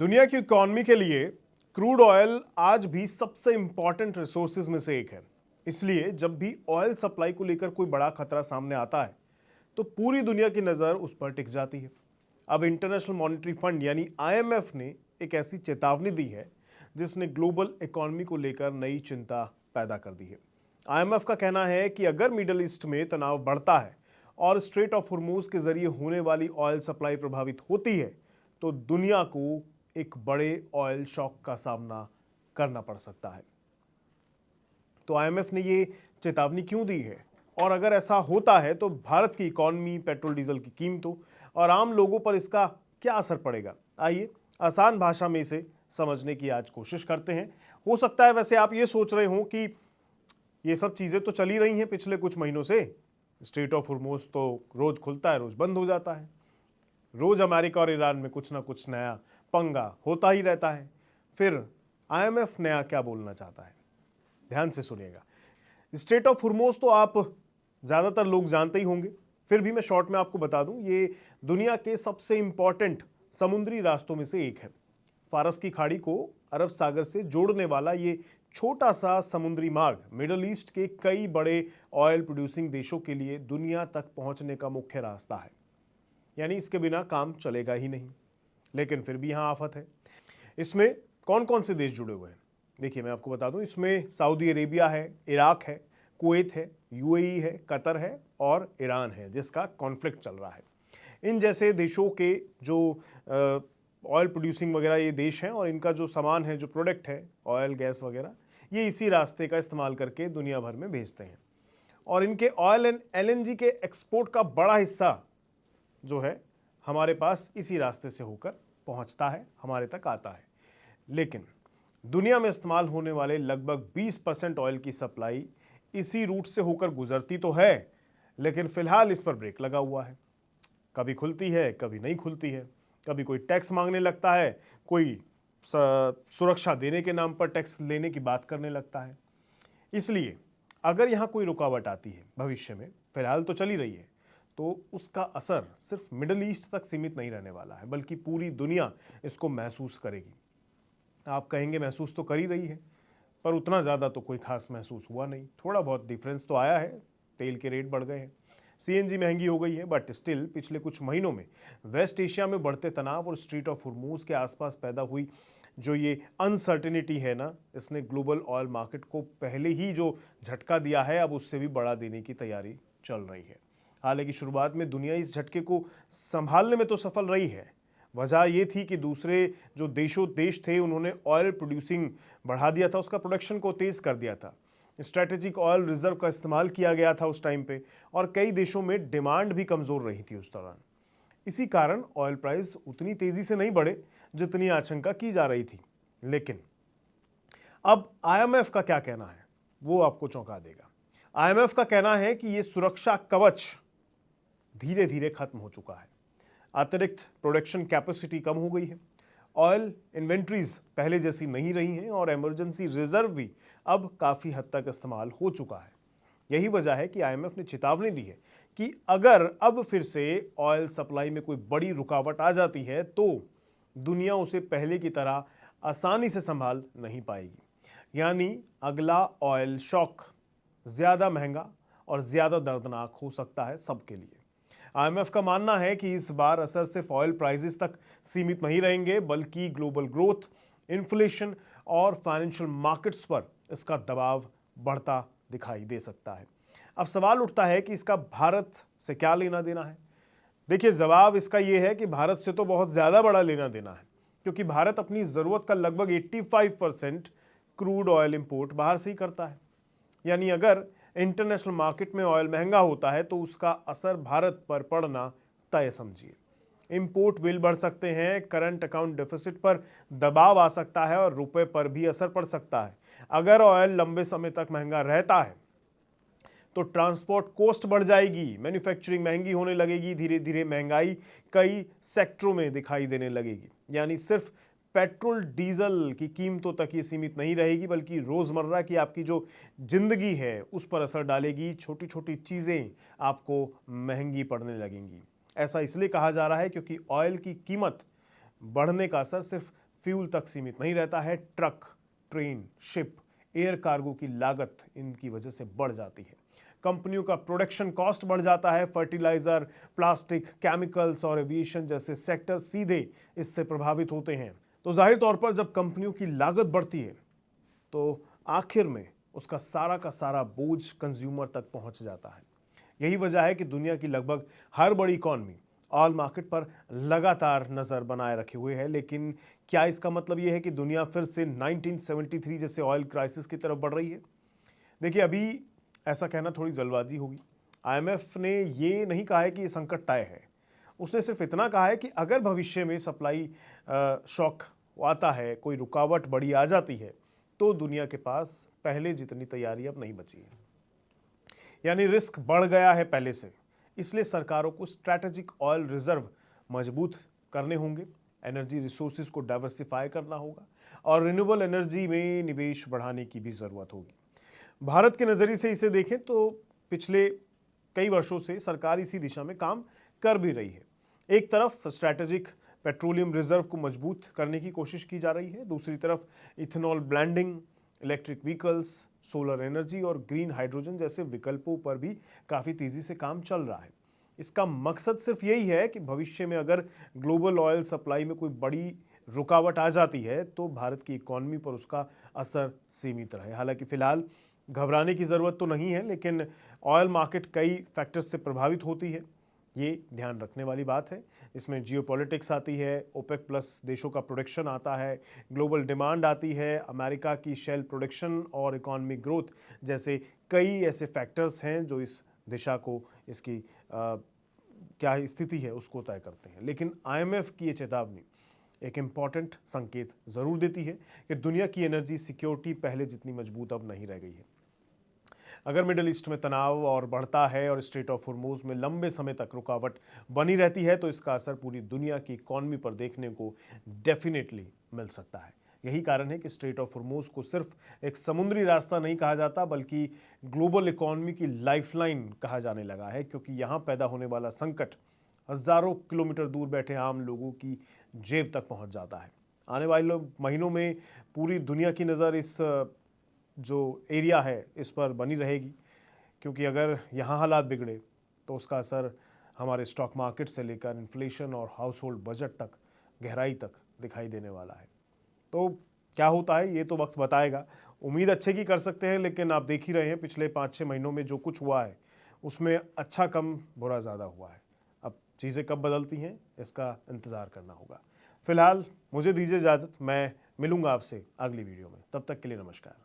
दुनिया की इकॉनमी के लिए क्रूड ऑयल आज भी सबसे इंपॉर्टेंट रिसोर्सेज में से एक है। इसलिए जब भी ऑयल सप्लाई को लेकर कोई बड़ा खतरा सामने आता है तो पूरी दुनिया की नज़र उस पर टिक जाती है। अब इंटरनेशनल मॉनेटरी फंड यानी आईएमएफ ने एक ऐसी चेतावनी दी है जिसने ग्लोबल इकॉनमी को लेकर नई चिंता पैदा कर दी है। आईएमएफ का कहना है कि अगर मिडल ईस्ट में तनाव बढ़ता है और स्ट्रेट ऑफ हॉर्मूज के जरिए होने वाली ऑयल सप्लाई प्रभावित होती है तो दुनिया को एक बड़े ऑयल शॉक का सामना करना पड़ सकता है। तो आईएमएफ ने ये चेतावनी क्यों दी है और अगर ऐसा होता है तो भारत की इकॉनमी, पेट्रोल डीजल की कीमतों और आम लोगों पर इसका क्या असर पड़ेगा, आइए आसान भाषा में इसे समझने की आज कोशिश करते हैं। हो सकता है वैसे आप ये सोच रहे हो कि ये सब चीज़ें तो चली रही हैं पिछले कुछ महीनों से। स्ट्रेट ऑफ हॉर्मूज तो रोज खुलता है, रोज बंद हो जाता है, रोज अमेरिका और ईरान में कुछ ना कुछ नया पंगा होता ही रहता है। फिर आईएमएफ नया क्या बोलना चाहता है, ध्यान से सुनिएगा। स्ट्रेट ऑफ हॉर्मूज तो आप ज़्यादातर लोग जानते ही होंगे, फिर भी मैं शॉर्ट में आपको बता दूं, ये दुनिया के सबसे इंपॉर्टेंट समुद्री रास्तों में से एक है। फारस की खाड़ी को अरब सागर से जोड़ने वाला ये छोटा सा समुद्री मार्ग मिडल ईस्ट के कई बड़े ऑयल प्रोड्यूसिंग देशों के लिए दुनिया तक पहुंचने का मुख्य रास्ता है, यानी इसके बिना काम चलेगा ही नहीं। लेकिन फिर भी यहाँ आफत है। इसमें कौन कौन से देश जुड़े हुए हैं, देखिए मैं आपको बता दूं। इसमें सऊदी अरेबिया है, इराक है, कुवैत है, यूएई है, कतर है और ईरान है जिसका कॉन्फ्लिक्ट चल रहा है। इन जैसे देशों के जो ऑयल प्रोड्यूसिंग वगैरह ये देश हैं और इनका जो सामान है, जो प्रोडक्ट है, ऑयल गैस वगैरह, ये इसी रास्ते का इस्तेमाल करके दुनिया भर में भेजते हैं। और इनके ऑयल एंड एलएनजी के एक्सपोर्ट का बड़ा हिस्सा जो है हमारे पास इसी रास्ते से होकर पहुंचता है, हमारे तक आता है। लेकिन दुनिया में इस्तेमाल होने वाले लगभग 20% ऑयल की सप्लाई इसी रूट से होकर गुजरती तो है, लेकिन फिलहाल इस पर ब्रेक लगा हुआ है। कभी खुलती है, कभी नहीं खुलती है, कभी कोई टैक्स मांगने लगता है, कोई सुरक्षा देने के नाम पर टैक्स लेने की बात करने लगता है। इसलिए अगर यहाँ कोई रुकावट आती है भविष्य में, फिलहाल तो चली रही है, तो उसका असर सिर्फ मिडल ईस्ट तक सीमित नहीं रहने वाला है, बल्कि पूरी दुनिया इसको महसूस करेगी। आप कहेंगे महसूस तो कर ही रही है, पर उतना ज़्यादा तो कोई खास महसूस हुआ नहीं। थोड़ा बहुत डिफरेंस तो आया है, तेल के रेट बढ़ गए हैं, सीएनजी महंगी हो गई है, बट स्टिल पिछले कुछ महीनों में वेस्ट एशिया में बढ़ते तनाव और स्ट्रेट ऑफ हॉर्मूज के आसपास पैदा हुई जो ये अनसर्टेनिटी है ना, इसने ग्लोबल ऑयल मार्केट को पहले ही जो झटका दिया है अब उससे भी बड़ा देने की तैयारी चल रही है। हालांकि शुरुआत में दुनिया इस झटके को संभालने में तो सफल रही है। वजह ये थी कि दूसरे जो देश थे उन्होंने ऑयल प्रोड्यूसिंग बढ़ा दिया था, उसका प्रोडक्शन को तेज कर दिया था। स्ट्रेटेजिक ऑयल रिजर्व का इस्तेमाल किया गया था उस टाइम पे, और कई देशों में डिमांड भी कमज़ोर रही थी उस दौरान। इसी कारण ऑयल प्राइस उतनी तेज़ी से नहीं बढ़े जितनी आशंका की जा रही थी। लेकिन अब आईएमएफ का क्या कहना है वो आपको चौंका देगा। आईएमएफ का कहना है कि ये सुरक्षा कवच धीरे धीरे खत्म हो चुका है। अतिरिक्त प्रोडक्शन कैपेसिटी कम हो गई है, ऑयल इन्वेंट्रीज पहले जैसी नहीं रही हैं और इमरजेंसी रिजर्व भी अब काफ़ी हद तक इस्तेमाल हो चुका है। यही वजह है कि आईएमएफ ने चेतावनी दी है कि अगर अब फिर से ऑयल सप्लाई में कोई बड़ी रुकावट आ जाती है तो दुनिया उसे पहले की तरह आसानी से संभाल नहीं पाएगी। यानी अगला ऑयल शॉक ज़्यादा महंगा और ज़्यादा दर्दनाक हो सकता है सबके लिए। आईएमएफ का मानना है कि इस बार असर सिर्फ ऑयल प्राइसेस तक सीमित नहीं रहेंगे, बल्कि ग्लोबल ग्रोथ, इन्फ्लेशन और फाइनेंशियल मार्केट्स पर इसका दबाव बढ़ता दिखाई दे सकता है। अब सवाल उठता है कि इसका भारत से क्या लेना देना है। देखिए, जवाब इसका यह है कि भारत से तो बहुत ज़्यादा बड़ा लेना देना है, क्योंकि भारत अपनी ज़रूरत का लगभग 85% क्रूड ऑयल इंपोर्ट बाहर से ही करता है। यानी अगर इंटरनेशनल मार्केट में ऑयल महंगा होता है तो उसका असर भारत पर पड़ना तय समझिए। इंपोर्ट बिल बढ़ सकते हैं, करंट अकाउंट डेफिसिट पर दबाव आ सकता है और रुपए पर भी असर पड़ सकता है। अगर ऑयल लंबे समय तक महंगा रहता है तो ट्रांसपोर्ट कॉस्ट बढ़ जाएगी, मैन्युफैक्चरिंग महंगी होने लगेगी, धीरे धीरे महंगाई कई सेक्टरों में दिखाई देने लगेगी। यानी सिर्फ पेट्रोल डीजल की कीमतों तक ये सीमित नहीं रहेगी, बल्कि रोज़मर्रा की आपकी जो ज़िंदगी है उस पर असर डालेगी। छोटी छोटी चीज़ें आपको महंगी पड़ने लगेंगी। ऐसा इसलिए कहा जा रहा है क्योंकि ऑयल की कीमत बढ़ने का असर सिर्फ फ्यूल तक सीमित नहीं रहता है। Truck, train, ship, air cargo की लागत इनकी वजह से बढ़ जाती है। कंपनियों का प्रोडक्शन कॉस्ट बढ़ जाता है। फर्टिलाइजर, प्लास्टिक, केमिकल्स और एविएशन जैसे सेक्टर सीधे इससे प्रभावित होते हैं। तो जाहिर तौर पर जब कंपनियों की लागत बढ़ती है तो आखिर में उसका सारा का सारा बोझ कंज्यूमर तक पहुंच जाता है। यही वजह है कि दुनिया की लगभग हर बड़ी इकॉनमी ऑयल मार्केट पर लगातार नजर बनाए रखे हुए है। लेकिन क्या इसका मतलब यह है कि दुनिया फिर से 1973 जैसे ऑयल क्राइसिस की तरफ बढ़ रही है? देखिए, अभी ऐसा कहना थोड़ी जल्दबाजी होगी। आईएमएफ ने ये नहीं कहा है कि ये संकट तय है। उसने सिर्फ इतना कहा है कि अगर भविष्य में सप्लाई शॉक आता है, कोई रुकावट बड़ी आ जाती है, तो दुनिया के पास पहले जितनी तैयारी अब नहीं बची है। यानी रिस्क बढ़ गया है पहले से। इसलिए सरकारों को स्ट्रैटेजिक ऑयल रिजर्व मजबूत करने होंगे, एनर्जी रिसोर्सेज को डाइवर्सिफाई करना होगा और रिन्यूएबल एनर्जी में निवेश बढ़ाने की भी ज़रूरत होगी। भारत के नज़रिए से इसे देखें तो पिछले कई वर्षों से सरकार इसी दिशा में काम कर भी रही है। एक तरफ स्ट्रैटेजिक पेट्रोलियम रिजर्व को मजबूत करने की कोशिश की जा रही है, दूसरी तरफ ethanol blending, electric vehicles, solar energy और ग्रीन हाइड्रोजन जैसे विकल्पों पर भी काफ़ी तेज़ी से काम चल रहा है। इसका मकसद सिर्फ यही है कि भविष्य में अगर ग्लोबल ऑयल सप्लाई में कोई बड़ी रुकावट आ जाती है तो भारत की इकॉनमी पर उसका असर सीमित रहे। हालांकि फिलहाल घबराने की ज़रूरत तो नहीं है, लेकिन ऑयल मार्केट कई फैक्टर्स से प्रभावित होती है, ये ध्यान रखने वाली बात है। इसमें जियोपॉलिटिक्स आती है, ओपेक प्लस देशों का प्रोडक्शन आता है, ग्लोबल डिमांड आती है, अमेरिका की शेल प्रोडक्शन और इकोनॉमिक ग्रोथ जैसे कई ऐसे फैक्टर्स हैं जो इस दिशा को, इसकी क्या स्थिति है उसको तय करते हैं। लेकिन आईएमएफ की ये चेतावनी एक इम्पॉर्टेंट संकेत ज़रूर देती है कि दुनिया की एनर्जी सिक्योरिटी पहले जितनी मजबूत अब नहीं रह गई है। अगर मिडिल ईस्ट में तनाव और बढ़ता है और स्ट्रेट ऑफ हॉर्मुज में लंबे समय तक रुकावट बनी रहती है तो इसका असर पूरी दुनिया की इकॉनमी पर देखने को डेफिनेटली मिल सकता है। यही कारण है कि स्ट्रेट ऑफ हॉर्मुज को सिर्फ एक समुद्री रास्ता नहीं कहा जाता बल्कि ग्लोबल इकॉनमी की लाइफलाइन कहा जाने लगा है, क्योंकि यहाँ पैदा होने वाला संकट हजारों किलोमीटर दूर बैठे आम लोगों की जेब तक पहुँच जाता है। आने वाले महीनों में पूरी दुनिया की नज़र इस जो एरिया है इस पर बनी रहेगी, क्योंकि अगर यहाँ हालात बिगड़े तो उसका असर हमारे स्टॉक मार्केट से लेकर इन्फ्लेशन और हाउस होल्ड बजट तक गहराई तक दिखाई देने वाला है। तो क्या होता है ये तो वक्त बताएगा। उम्मीद अच्छे की कर सकते हैं, लेकिन आप देख ही रहे हैं पिछले 5-6 महीनों में जो कुछ हुआ है उसमें अच्छा कम बुरा ज़्यादा हुआ है। अब चीज़ें कब बदलती हैं इसका इंतज़ार करना होगा। फिलहाल मुझे दीजिए इजाज़त, मैं मिलूंगा आपसे अगली वीडियो में। तब तक के लिए नमस्कार।